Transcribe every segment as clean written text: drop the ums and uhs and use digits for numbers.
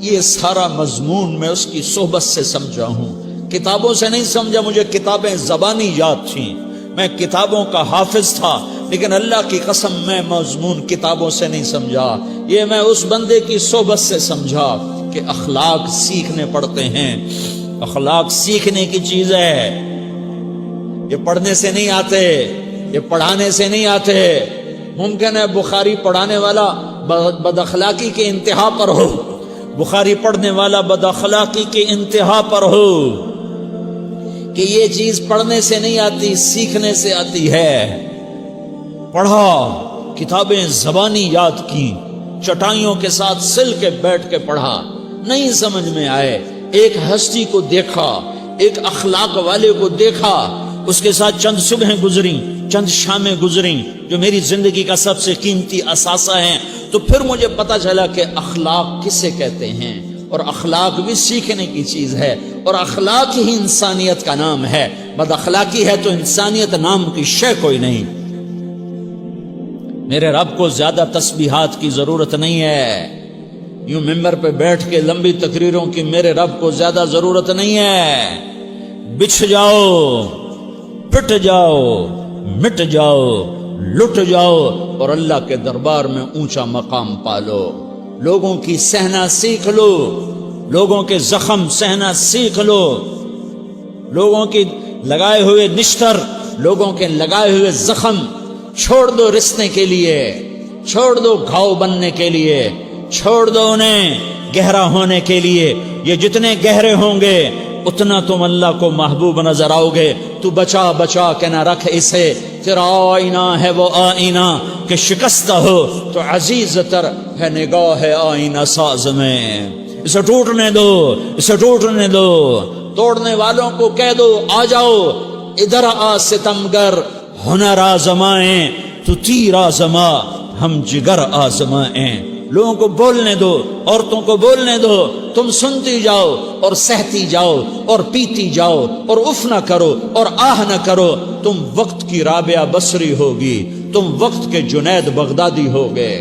یہ سارا مضمون میں اس کی صحبت سے سمجھا ہوں، کتابوں سے نہیں سمجھا۔ مجھے کتابیں زبانی یاد تھیں، میں کتابوں کا حافظ تھا، لیکن اللہ کی قسم میں مضمون کتابوں سے نہیں سمجھا، یہ میں اس بندے کی صحبت سے سمجھا کہ اخلاق سیکھنے پڑتے ہیں۔ اخلاق سیکھنے کی چیز ہے، یہ پڑھنے سے نہیں آتے، یہ پڑھانے سے نہیں آتے۔ ممکن ہے بخاری پڑھانے والا بد اخلاقی کے انتہا پر ہو، بخاری پڑھنے والا بد اخلاقی کے انتہا پر ہو، کہ یہ چیز پڑھنے سے نہیں آتی، سیکھنے سے آتی ہے۔ پڑھا، کتابیں زبانی یاد کی، چٹائیوں کے ساتھ سل کے بیٹھ کے پڑھا، نہیں سمجھ میں آئے، ایک ہستی کو دیکھا، ایک اخلاق والے کو دیکھا، اس کے ساتھ چند صبحیں گزریں، چند شامیں گزریں جو میری زندگی کا سب سے قیمتی اثاثہ ہیں، تو پھر مجھے پتا چلا کہ اخلاق کسے کہتے ہیں، اور اخلاق بھی سیکھنے کی چیز ہے، اور اخلاق ہی انسانیت کا نام ہے۔ بد اخلاقی ہے تو انسانیت نام کی شے کوئی نہیں۔ میرے رب کو زیادہ تسبیحات کی ضرورت نہیں ہے، یوں ممبر پہ بیٹھ کے لمبی تقریروں کی میرے رب کو زیادہ ضرورت نہیں ہے۔ بچھ جاؤ، پٹ جاؤ، مٹ جاؤ، لٹ جاؤ، اور اللہ کے دربار میں اونچا مقام پالو۔ لوگوں کی سہنا سیکھ لو، لوگوں کے زخم سہنا سیکھ لو، لوگوں کی لگائے ہوئے نشتر، لوگوں کے لگائے ہوئے زخم چھوڑ دو رسنے کے لیے، چھوڑ دو گھاؤ بننے کے لیے، چھوڑ دو انہیں گہرا ہونے کے لیے۔ یہ جتنے گہرے ہوں گے اتنا تم اللہ کو محبوب نظر آؤ گے۔ تو بچا بچا کے نہ رکھ اسے، تیرا آئینہ ہے وہ آئینہ کہ شکستہ ہو تو عزیز تر ہے نگاہ آئینہ ساز میں۔ اسے ٹوٹنے دو، اسے ٹوٹنے دو۔ توڑنے والوں کو کہہ دو آ جاؤ ادھر آ ستمگر، ہنر آزمائیں تو تیر آزما، ہم جگر آزمائیں۔ لوگوں کو بولنے دو، عورتوں کو بولنے دو، تم سنتی جاؤ اور سہتی جاؤ اور پیتی جاؤ اور اف نہ کرو اور آہ نہ کرو۔ تم وقت کی رابعہ بصری ہوگی، تم وقت کے جنید بغدادی ہوگے۔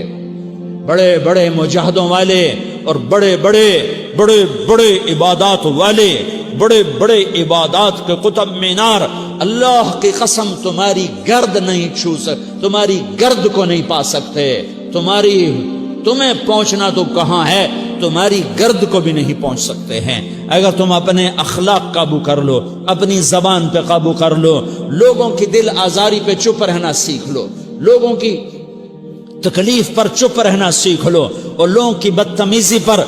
بڑے بڑے مجاہدوں والے اور بڑے بڑے بڑے بڑے عبادات والے، بڑے بڑے عبادات کے قطب مینار، اللہ کی قسم تمہاری گرد نہیں چھو سکتے، تمہاری گرد کو نہیں پا سکتے۔ تمہیں پہنچنا تو کہاں ہے، تمہاری گرد کو بھی نہیں پہنچ سکتے ہیں۔ اگر تم اپنے اخلاق قابو کر لو، اپنی زبان پہ قابو کر لو، لوگوں کی دل آزاری پہ چپ رہنا سیکھ لو، لوگوں کی تکلیف پر چپ رہنا سیکھ لو، اور لوگوں کی بدتمیزی پر